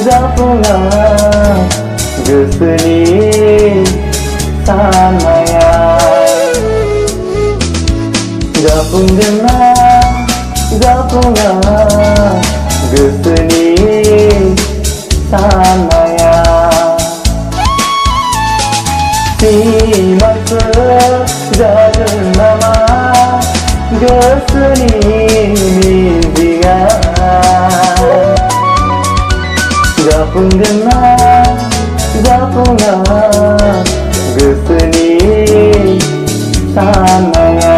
जाफुङा गोसोनि साननाया जाफुङा गोसोनि साननाया सिमांफोर जागोन नामा गोसोनि मिजिंआ जाफुङा गोसोनि साननाया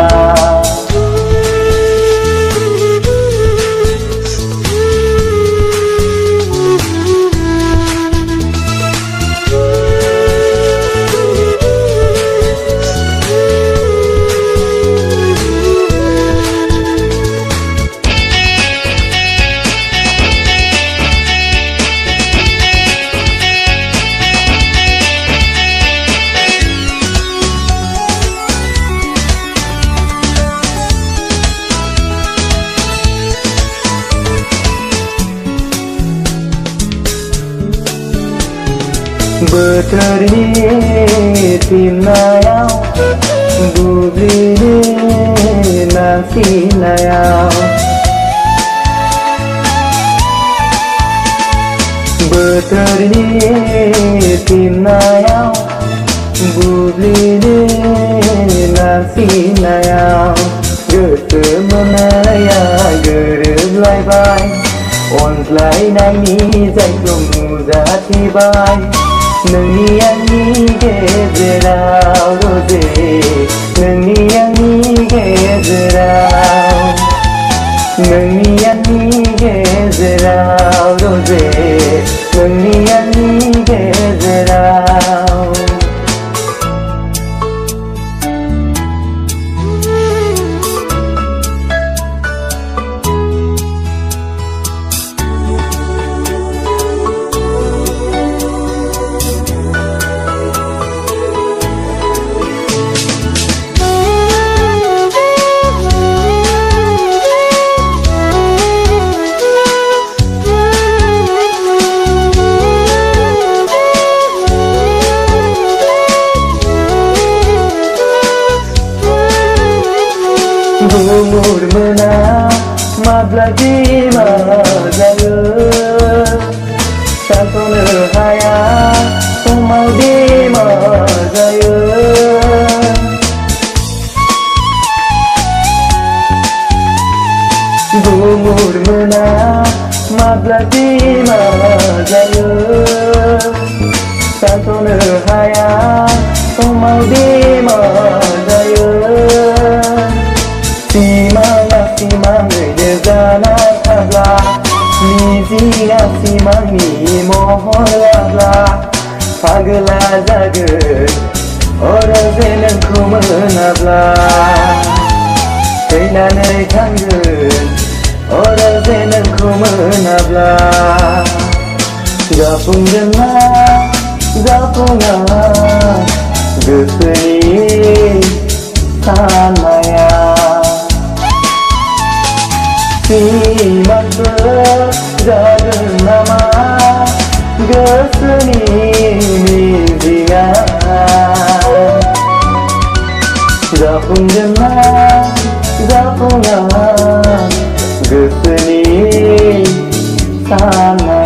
बोथोरनि थिननायाव बुब्लिनि नारसिननायाव बोथोरनि थिननायाव बुब्लिनि नारसिननायाव गोसो मोननाया गोरोबलायबाय अनज्लायनायनि जायखौ नुजाथिबाय नोंनि आंनि गेजेराव रोजे नोंनि आंनि गेजेराव नोंनि आंनि गेजेराव रोजे नोंनि आंनि गेजेराव गुमुर मोना माब्लादि मा जायो सानस'नो हाया समावदि मा जायो गुमुर मोना माब्लादि मा जायो सानस'नो हाया समावदि मा जायो सिमाङैनो जाना थाब्ला मिजिंआ सिमांनि महर लाब्ला पागला जागोन अरजे नोंखौ मोनाब्ला थैनानै थांगोन अरजे नोंखौ मोनाब्ला जाफुङा गोसोनि साननाया सिमांफोर जागोन नामा गोसोनि मिजिंआ जाफुङा गोसोनि साननाया